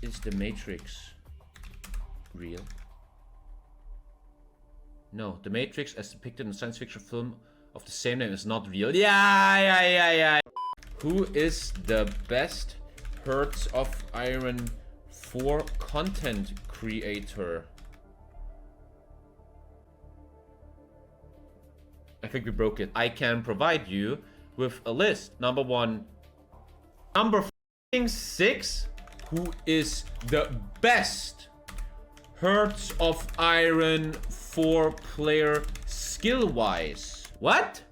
Is the Matrix real? No, the Matrix as depicted in the science fiction film of the same name is not real. Yeah. Who is the best Hearts of Iron 4 content creator? I think we broke it. I can provide you with a list. Number 1. Number 6. Who is the best Hearts of Iron 4 player skill-wise? What?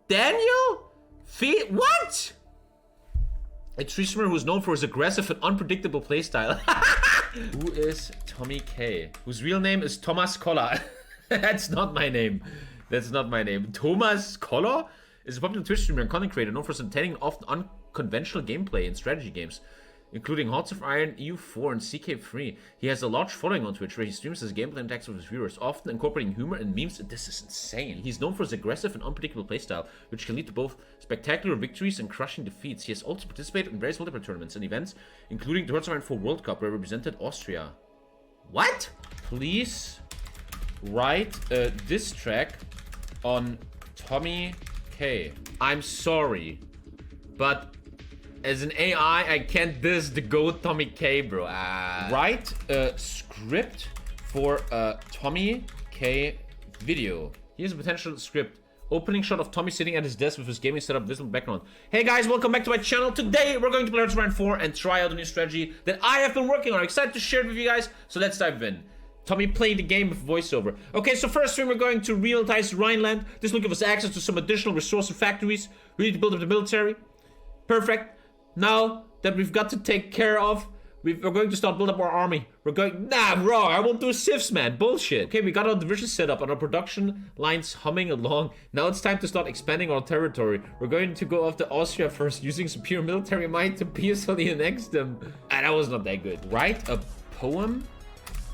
Daniel? What? A tree swimmer who's known for his aggressive and unpredictable playstyle. Who is TommyKay? Whose real name is Thomas Koller. That's not my name. That's not my name. Thomas Koller is a popular Twitch streamer and content creator known for entertaining often unconventional gameplay in strategy games, including Hearts of Iron, EU4, and CK3. He has a large following on Twitch where he streams his gameplay and interacts with his viewers, often incorporating humor and memes. This is insane. He's known for his aggressive and unpredictable playstyle, which can lead to both spectacular victories and crushing defeats. He has also participated in various multiplayer tournaments and events, including the Hearts of Iron 4 World Cup, where he represented Austria. What? Please write a diss track on TommyKay. I'm sorry, but as an AI, I can't diss the GOAT TommyKay, bro. Write a script for a TommyKay video. Here's a potential script. Opening shot of Tommy sitting at his desk with his gaming setup visible background. Hey guys, welcome back to my channel. Today, we're going to play Hearts of Iron 4 and try out a new strategy that I have been working on. I'm excited to share it with you guys, so let's dive in. Tommy played the game with voiceover. Okay, so first thing, we're going to realize Rhineland. This will give us access to some additional resource and factories. We need to build up the military. Perfect. Now that we've got to take care of, we're going to start building up our army. We're going, wrong. I won't do sieves, man. Bullshit. Okay, we got our division set up and our production lines humming along. Now it's time to start expanding our territory. We're going to go after Austria first, using superior military might to peacefully annex them. That was not that good. Write a poem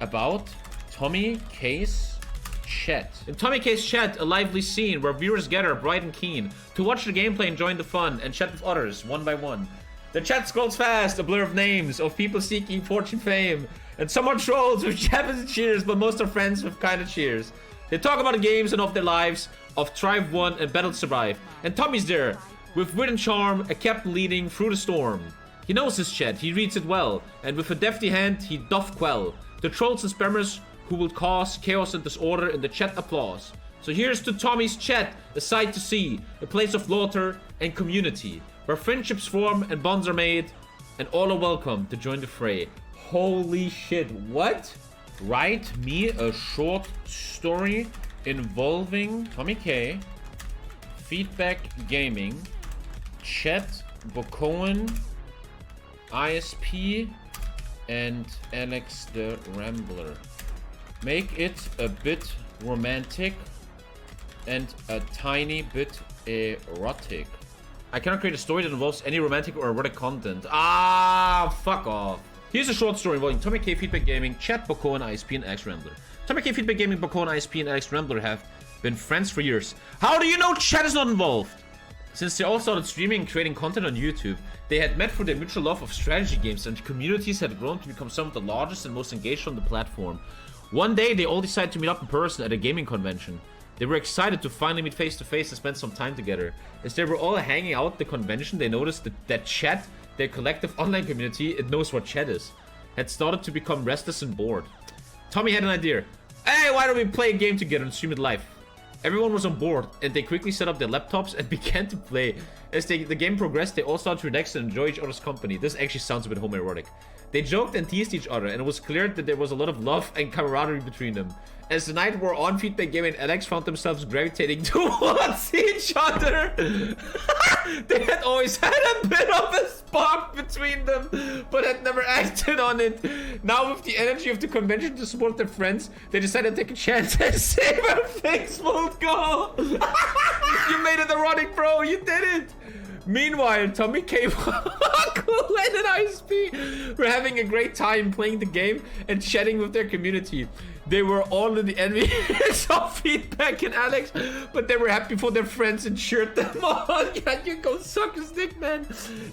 about TommyKay's chat. In TommyKay's chat, a lively scene where viewers gather bright and keen to watch the gameplay and join the fun and chat with others one by one. The chat scrolls fast, a blur of names of people seeking fortune fame, and someone trolls with Japanese and cheers, but most are friends with kind of cheers. They talk about the games and of their lives, of Thrive 1 and Battle Survive. And Tommy's there, with wit and charm, a captain leading through the storm. He knows his chat, he reads it well, and with a defty hand, he doth quell the trolls and spammers who will cause chaos and disorder in the chat applause. So here's to Tommy's chat, a sight to see, a place of laughter and community, where friendships form and bonds are made, and all are welcome to join the fray. Holy shit, what? Write me a short story involving TommyKay, Feedback Gaming, Chat Bocoen, ISP, and Alex the Rambler. Make it a bit romantic and a tiny bit erotic. I cannot create a story that involves any romantic or erotic content. Fuck off. Here's a short story involving TommyKay, Feedback Gaming, Chat Bocoen, ISP, and Alex Rambler. TommyKay, Feedback Gaming, Bocoen, ISP, and Alex Rambler have been friends for years. How do you know chat is not involved? Since they all started streaming and creating content on YouTube, they had met for their mutual love of strategy games, and communities had grown to become some of the largest and most engaged on the platform. One day, they all decided to meet up in person at a gaming convention. They were excited to finally meet face to face and spend some time together. As they were all hanging out at the convention, they noticed that chat, their collective online community, it knows what chat is, had started to become restless and bored. Tommy had an idea. Hey, why don't we play a game together and stream it live? Everyone was on board, and they quickly set up their laptops and began to play. As the game progressed, they all started to relax and enjoy each other's company. This actually sounds a bit homoerotic. They joked and teased each other, and it was clear that there was a lot of love and camaraderie between them. As the night wore on, Feedback Gaming and Alex found themselves gravitating towards each other. They had always had a bit of a spark between them, but had never acted on it. Now, with the energy of the convention to support their friends, they decided to take a chance and see where things will go. You made it erotic, bro. You did it. Meanwhile, TommyKay and ISP were having a great time playing the game and chatting with their community. They were all in the envy of Feedback and Alex, but they were happy for their friends and cheered them on. Yeah, you go suck his dick, man.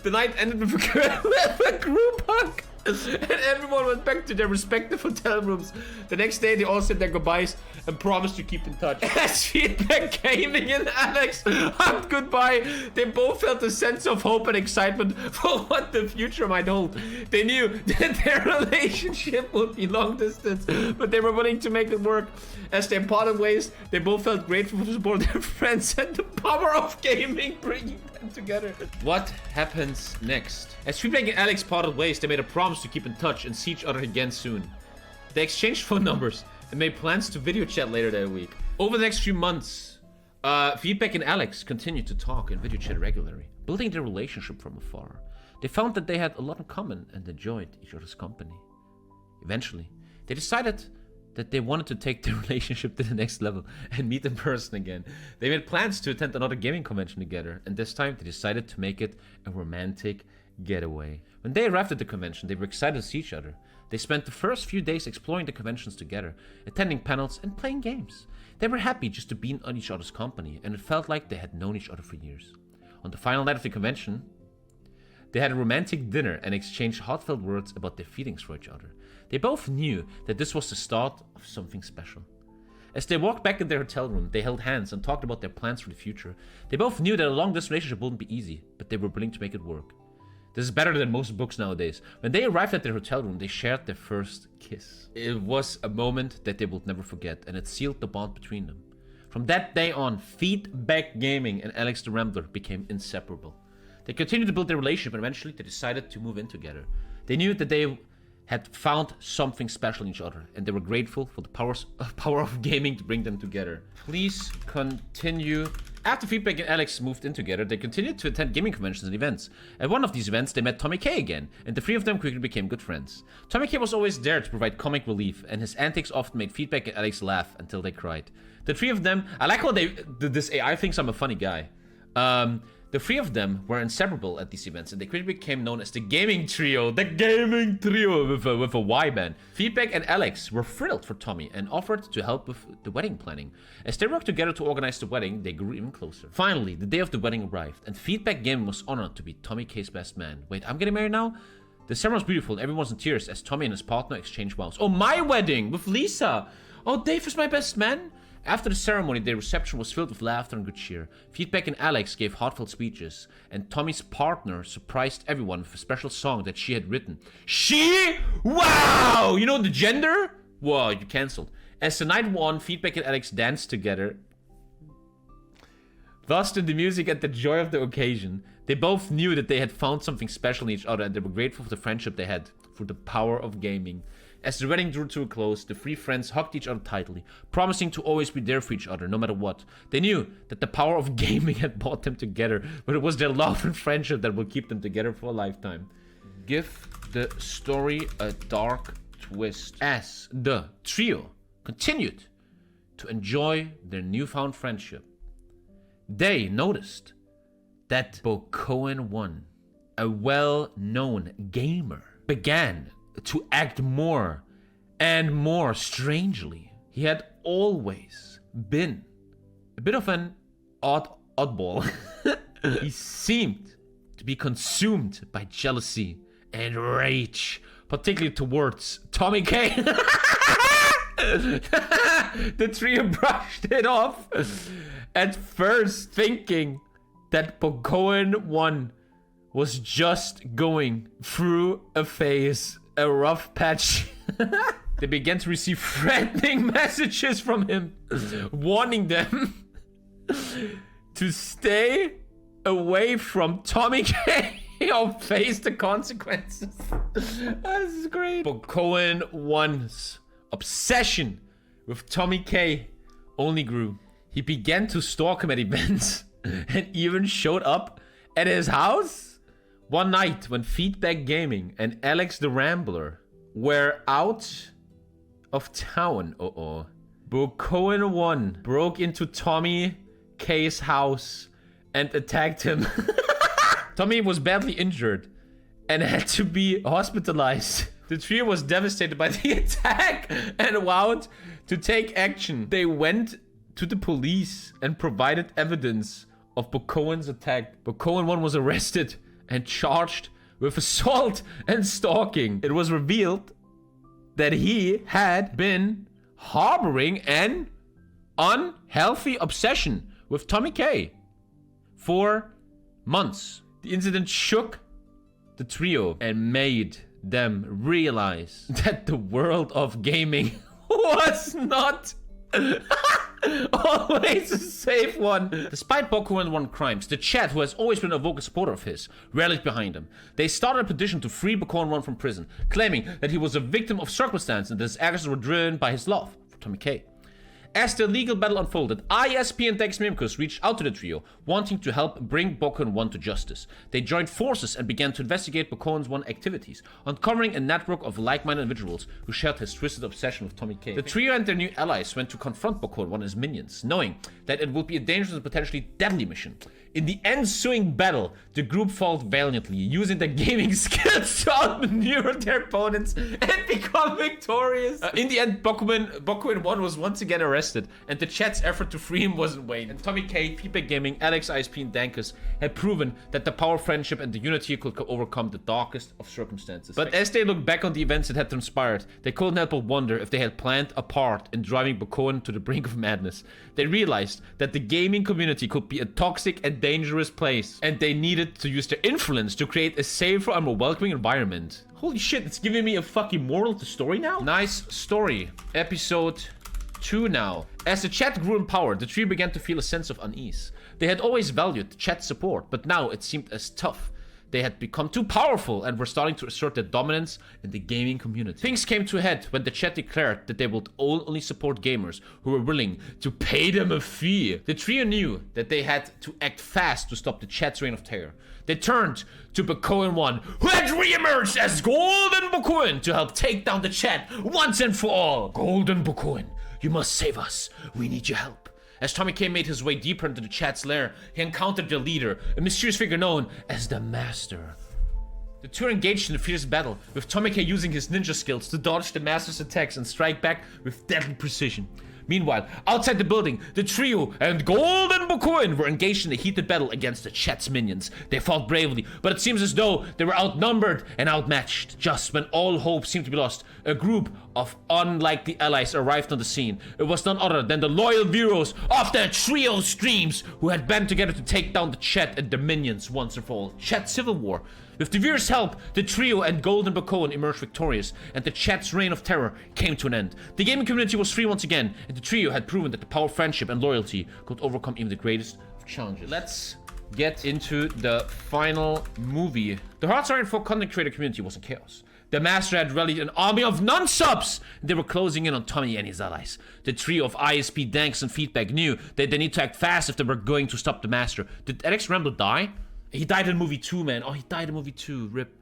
The night ended with a group hug. And everyone went back to their respective hotel rooms. The next day, they all said their goodbyes and promised to keep in touch. As Feedback Gaming and Alex hugged goodbye, they both felt a sense of hope and excitement for what the future might hold. They knew that their relationship would be long distance, but they were willing to make it work. As they parted ways, they both felt grateful for the support of their friends and the power of gaming bringing them together. What happens next? As Feedback and Alex parted ways, they made a promise to keep in touch and see each other again soon. They exchanged phone numbers and made plans to video chat later that week. Over the next few months, Feedback and Alex continued to talk and video chat regularly, building their relationship from afar. They found that they had a lot in common and enjoyed each other's company. Eventually, they decided that they wanted to take their relationship to the next level and meet in person again. They made plans to attend another gaming convention together, and this time they decided to make it a romantic getaway. When they arrived at the convention, they were excited to see each other. They spent the first few days exploring the conventions together, attending panels and playing games. They were happy just to be in each other's company, and it felt like they had known each other for years. On the final night of the convention, they had a romantic dinner and exchanged heartfelt words about their feelings for each other. They both knew that this was the start of something special. As they walked back in their hotel room, they held hands and talked about their plans for the future. They both knew that a long-distance relationship wouldn't be easy, but they were willing to make it work. This is better than most books nowadays. When they arrived at their hotel room, they shared their first kiss. It was a moment that they would never forget, and it sealed the bond between them. From that day on, Feedback Gaming and Alex the Rambler became inseparable. They continued to build their relationship, and eventually they decided to move in together. They knew that they had found something special in each other, and they were grateful for the power of gaming to bring them together. Please continue. After Feedback and Alex moved in together, they continued to attend gaming conventions and events. At one of these events, they met TommyKay again, and the three of them quickly became good friends. TommyKay was always there to provide comic relief, and his antics often made Feedback and Alex laugh until they cried. The three of them, I like how this AI thinks I'm a funny guy. The three of them were inseparable at these events, and they quickly became known as the Gaming Trio. The Gaming Trio with a Y band. Feedback and Alex were thrilled for Tommy and offered to help with the wedding planning. As they worked together to organize the wedding, they grew even closer. Finally, the day of the wedding arrived, and Feedback Gaming was honored to be TommyKay's best man. Wait, I'm getting married now? The ceremony was beautiful, and everyone was in tears as Tommy and his partner exchanged vows. Oh, my wedding with Lisa! Oh, Dave is my best man? After the ceremony, the reception was filled with laughter and good cheer. Feedback and Alex gave heartfelt speeches, and Tommy's partner surprised everyone with a special song that she had written. She? Wow! You know the gender? Whoa, you cancelled. As the night wore on, Feedback and Alex danced together, lost in the music and the joy of the occasion. They both knew that they had found something special in each other, and they were grateful for the friendship they had, for the power of gaming. As the wedding drew to a close, the three friends hugged each other tightly, promising to always be there for each other, no matter what. They knew that the power of gaming had brought them together, but it was their love and friendship that would keep them together for a lifetime. Give the story a dark twist. As the trio continued to enjoy their newfound friendship, they noticed that Bokoen1, a well-known gamer, began to act more and more strangely. He had always been a bit of an oddball. He seemed to be consumed by jealousy and rage, particularly towards TommyKay. The trio brushed it off, at first thinking that Bokoen1 was just going through a phase, a rough patch. They began to receive threatening messages from him, warning them to stay away from TommyKay or face the consequences. This is great. Bokoen1's obsession with TommyKay only grew. He began to stalk him at events and even showed up at his house. One night, when Feedback Gaming and Alex the Rambler were out of town, Bokoen1 broke into TommyKay's house and attacked him. Tommy was badly injured and had to be hospitalized The trio was devastated by the attack and vowed to take action. They went to the police and provided evidence of Bokoen's attack. Bokoen 1 was arrested and charged with assault and stalking. It was revealed that he had been harboring an unhealthy obsession with TommyKay for months. The incident shook the trio and made them realize that the world of gaming was not always a safe one. Despite Bokoen 1 crimes, the chat, who has always been a vocal supporter of his, rallied behind him. They started a petition to free Bokoen 1 from prison, claiming that he was a victim of circumstance and that his actions were driven by his love for TommyKay. As the legal battle unfolded, ISP and Dex Mimicus reached out to the trio, wanting to help bring Bokoen 1 to justice. They joined forces and began to investigate Bokoen 1's activities, uncovering a network of like-minded individuals who shared his twisted obsession with TommyKay. The trio and their new allies went to confront Bokoen 1 and his minions, knowing that it would be a dangerous and potentially deadly mission. In the ensuing battle, the group fought valiantly, using their gaming skills to outmaneuver their opponents and become victorious. In the end, Bokoen 1 was once again arrested, and the chat's effort to free him wasn't vain. And TommyKay, Feedback Gaming, Alex, ISP, and Dankus had proven that the power of friendship and the unity could overcome the darkest of circumstances. But as they looked back on the events that had transpired, they couldn't help but wonder if they had played a part in driving Bokoen to the brink of madness. They realized that the gaming community could be a toxic and dangerous place, and they needed to use their influence to create a safer and more welcoming environment. Holy shit, it's giving me a fucking moral to the story now? Nice story. Episode 2 now. As the chat grew in power, the trio began to feel a sense of unease. They had always valued the chat's support, but now it seemed as tough. They had become too powerful and were starting to assert their dominance in the gaming community. Things came to a head when the chat declared that they would only support gamers who were willing to pay them a fee. The trio knew that they had to act fast to stop the chat's reign of terror. They turned to Bokoen 1, who had re-emerged as Golden Bokoen to help take down the chat once and for all. Golden Bokoen, you must save us. We need your help. As TommyKay made his way deeper into the chat's lair, he encountered their leader, a mysterious figure known as the Master. The two engaged in a fierce battle, with TommyKay using his ninja skills to dodge the Master's attacks and strike back with deadly precision. Meanwhile, outside the building, the trio and Golden Bokoen were engaged in a heated battle against the chat's minions. They fought bravely, but it seems as though they were outnumbered and outmatched. Just when all hope seemed to be lost, a group of unlikely allies arrived on the scene. It was none other than the loyal heroes of the trio streams, who had band together to take down the chat and the minions once and for all. Chat Civil War. With the viewers' help, the trio and Golden Bokoen emerged victorious, and the chat's reign of terror came to an end. The gaming community was free once again, and the trio had proven that the power of friendship and loyalty could overcome even the greatest of challenges. Let's get into the final movie. The HOI4 content creator community was in chaos. The Master had rallied an army of non-subs, and they were closing in on Tommy and his allies. The trio of ISP, Danks, and Feedback knew that they need to act fast if they were going to stop the Master. Did Alex Rambo die? He died in movie 2, man. Oh, he died in movie 2. Rip.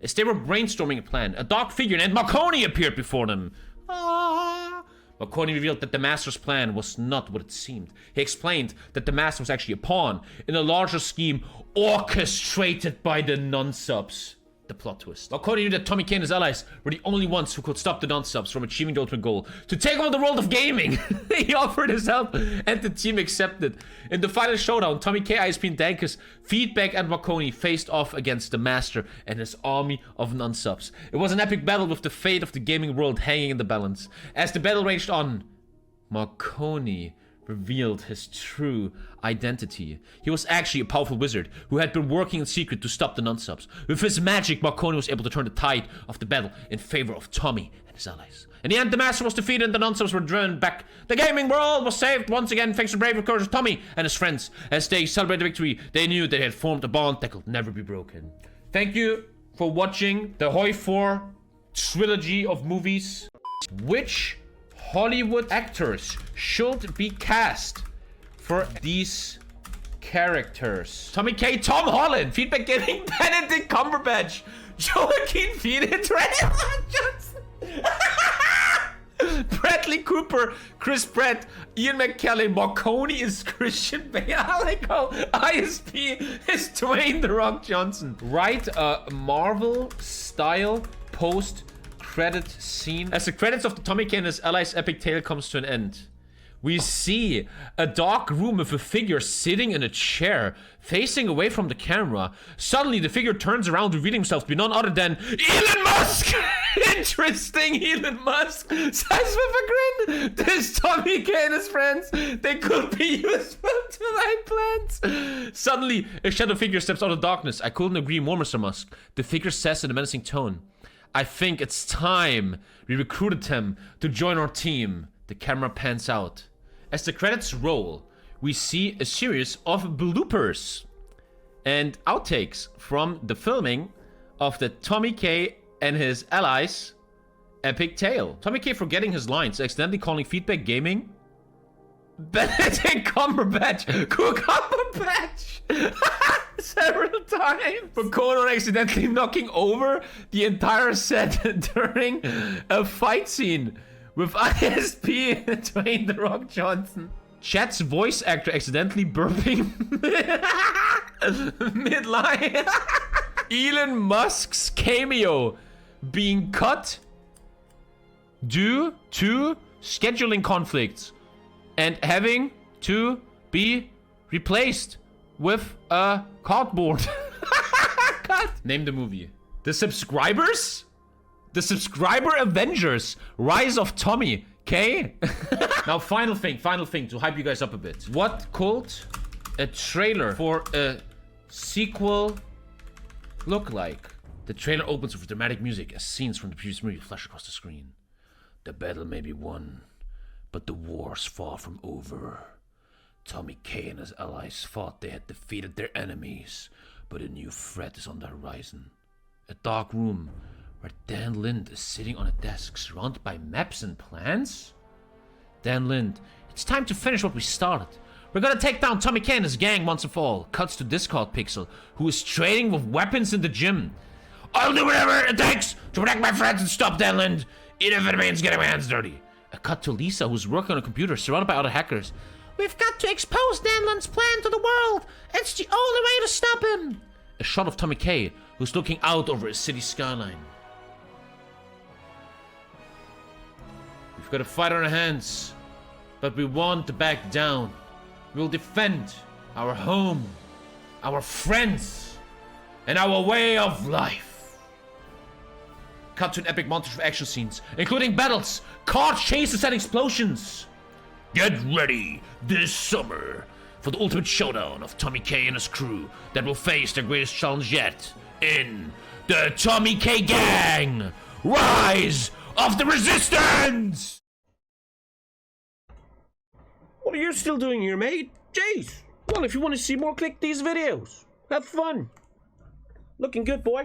As they were brainstorming a plan, a dark figure named Marconi appeared before them. Marconi revealed that the Master's plan was not what it seemed. He explained that the Master was actually a pawn in a larger scheme orchestrated by the non-subs. The plot twist. Marconi knew that TommyKay and his allies were the only ones who could stop the non-subs from achieving the ultimate goal, to take over the world of gaming. He offered his help, and the team accepted. In the final showdown, TommyKay, ISP, and Dankus, Feedback, and Marconi faced off against the Master and his army of non-subs. It was an epic battle with the fate of the gaming world hanging in the balance. As the battle raged on, Marconi revealed his true identity. He was actually a powerful wizard who had been working in secret to stop the non-subs. With his magic, Marconi was able to turn the tide of the battle in favor of Tommy and his allies. In the end, the Master was defeated and the non-subs were driven back. The gaming world was saved once again thanks to the brave and courage of Tommy and his friends. As they celebrated the victory, they knew they had formed a bond that could never be broken. Thank you for watching the HOI4 trilogy of movies. Which Hollywood actors should be cast for these characters? TommyKay, Tom Holland, Feedback Gaming, Benedict Cumberbatch, Joaquin Phoenix, Bradley Cooper, Chris Pratt, Ian McKellen, Marconi is Christian Bale. I like how ISP is Dwayne The Rock Johnson. Write a Marvel-style post post-credit scene. As the credits of the TommyK and his allies' epic tale comes to an end, we see a dark room with a figure sitting in a chair, facing away from the camera. Suddenly, the figure turns around, revealing himself to be none other than Elon Musk! Interesting, Elon Musk says with a grin. This TommyK and his friends, they could be useful to my plans. Suddenly, a shadow figure steps out of darkness. I couldn't agree more, Mr. Musk. The figure says in a menacing tone, I think it's time we recruited him to join our team. The camera pans out. As the credits roll, we see a series of bloopers and outtakes from the filming of the TommyK and his allies' epic tale. TommyK forgetting his lines, accidentally calling feedback gaming Benedict Cumberbatch. Several times. For Conan accidentally knocking over the entire set during a fight scene with ISP Dwayne The Rock Johnson. Chat's voice actor accidentally burping mid-line. Elon Musk's cameo being cut due to scheduling conflicts and having to be replaced with a cardboard. Cut. Name the movie. The Subscribers? The Subscriber Avengers, Rise of TommyK. Now, final thing to hype you guys up a bit. What could a trailer for a sequel look like? The trailer opens with dramatic music as scenes from the previous movie flash across the screen. The battle may be won, but the war's far from over. TommyK and his allies thought they had defeated their enemies, but a new threat is on the horizon. A dark room where Dan Lind is sitting on a desk surrounded by maps and plans? Dan Lind, it's time to finish what we started. We're gonna take down TommyK and his gang once and for all. Cuts to Discord Pixel, who is trading with weapons in the gym. I'll do whatever it takes to protect my friends and stop Dan Lind, even if it means getting my hands dirty. A cut to Lisa, who's working on a computer surrounded by other hackers. We've got to expose Dan Lind's plan to the world. It's the only way to stop him. A shot of TommyK, who's looking out over a city skyline. We've got a fight on our hands, but we want to back down. We'll defend our home, our friends, and our way of life. Cut to an epic montage of action scenes, including battles, car chases, and explosions. Get ready this summer for the ultimate showdown of TommyK and his crew that will face their greatest challenge yet in the TommyK Gang! Rise of the Resistance! What are you still doing here, mate? Jeez. Well, if you want to see more, click these videos. Have fun. Looking good, boy.